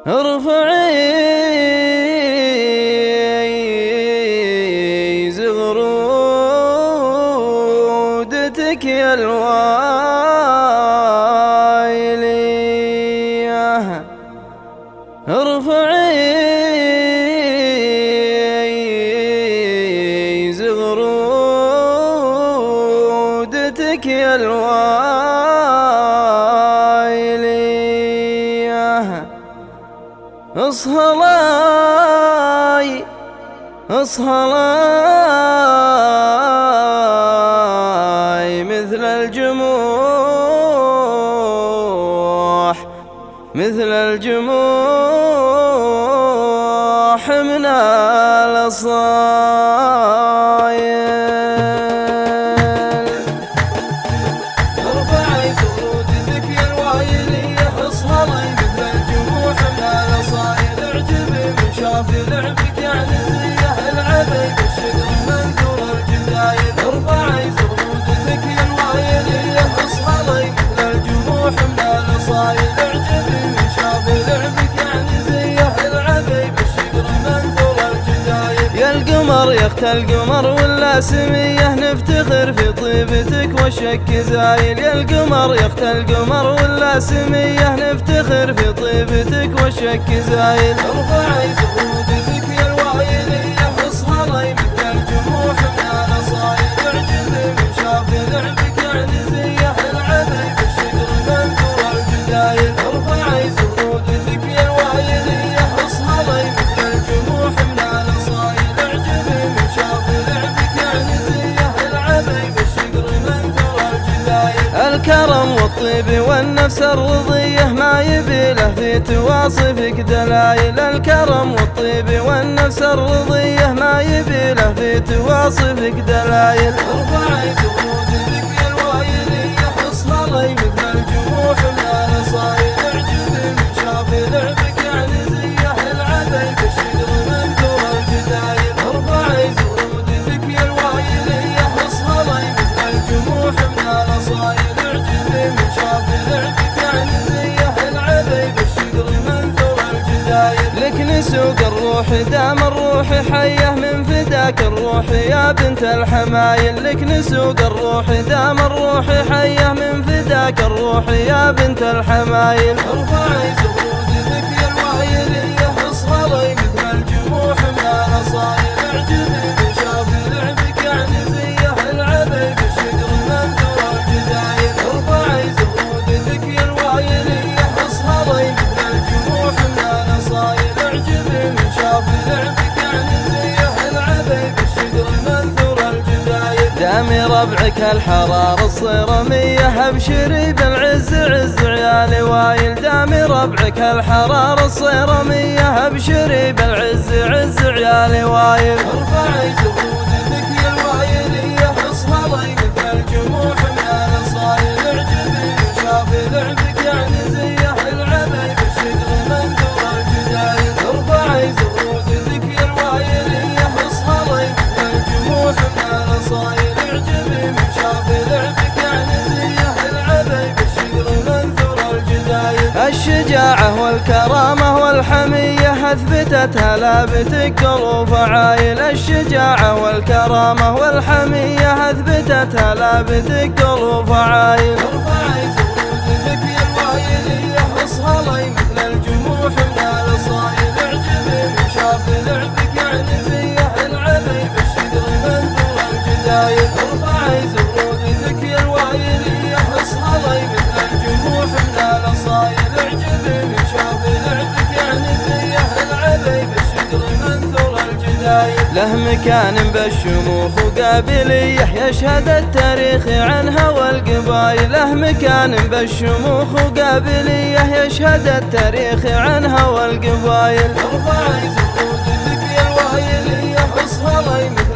ارفعي زغرودتك يا الوايلية، ارفعي زغرودتك يا الوايلية. اصهلاي اصهلاي مثل الجموح، مثل الجموح من الأصايل. ارفعي زغرودتك يا الوايلية، اصهلاي مثل الجموح من الأصايل. اعجبي من شاف لعبك يعني زيه العبي بالشجر منثور الجدايل. ارفعي زغرودتك يا الوايلية، اصهلاي مثل الجموح من الأصايل. اعجبي من شاف لعبك يعني زيه العبي بالشجر منثور الجدايل. يا القمر يا اخت القمر ولا سمية، نفتخر في طيبتك والشك زايل. يا القمر يا اخت القمر ولا سمية، نفتخر في طيبتك والشك زايل. ارفعي زغرودتك يا الوايلية، اصهلاي مثل الجموح من الأصايل. اعجبي من شاف لعبك يعني زيه العبي بالشجر منثور الجدايل. ارفعي زغرودتك يا الوايلية، اصهلاي مثل الجموح من الأصايل. اعجبي من شاف لعبك يعني زيه العبي بالشجر منثور الجدايل. الكرم والطيب والنفس الرضية ما يبي له في تواصفك دلايل. الكرم والطيب والنفس الرضية ما يبي له في تواصفك دلايل. ارفعي زغرودتك يا الوايلية، اصهلاي مثل الجموح من الأصايل. اعجبي من شاف لعبك يعني زيه العبي بالشجر منثور الجدايل. ارفعي زغرودتك يا الوايلية، اصهلاي مثل الجموح من الأصايل. اعجبي من شاف لعبك يعني زيه العبي بالشجر منثور الجدايل. لك نسوق الروح دام الروح حيه، من فداك الروح يا بنت الحمايل. لك نسوق الروح دام الروح حيه، من فداك الروح يا بنت الحمايل. ارفعي زغرودتك يا الوايلية، اصهلاي مثل الجموح من الأصايل. اعجبي من شاف لعبك يعني زيه العبي بالشجر منثور الجدايل. ارفعي زغرودتك يا الوايلية، اصهلاي مثل الجموح من الأصايل. اعجبي من شاف لعبك يعني زيه العبي بالشجر منثور الجدايل. دامي ربعك الحرار الصرمية، ابشري بالعز عز عيالي وايل. دامي ربعك الحرار الصرمية، ابشري بالعز عز عيالي وايل. ارفعي زغرودتك يا الوايلية، اصهلاي مثل الجموح من الأصايل. اعجبي من شاف لعبك يعني زيه العبي بالشجر منثور الجدايل. ارفعي زغرودتك يا الوايلية، اصهلاي مثل الجموح من الأصايل. اعجبي من شاف لعبك يعني زيه العبي بالشجر منثور الجدايل. الشجاعة والكرامة والحمية اثبتتها لابتك قلوب عايل. الشجاعة والكرامة والحمية اثبتتها لابتك قلوب عايل. ارفعي زغرودتك يا الوايلية، اصهلاي مثل الجموح من الأصايل. اعجبي من شاف لعبك يعني زيه العبي بالشجر منثور الجدايل. ارفعي زغرودتك يا الوايلية، اصهلاي مثل الجموح من الأصايل. اعجبي من شاف لعبك يعني زيه العبي بالشجر منثور الجدايل. له مكان بالشموخ وقابلية، يشهد التاريخ عنها والقبايل. له مكان بالشموخ وقابلية، يشهد التاريخ عنها والقبايل. ارفعي زغرودتك يا الوايلية، اصهلاي مثل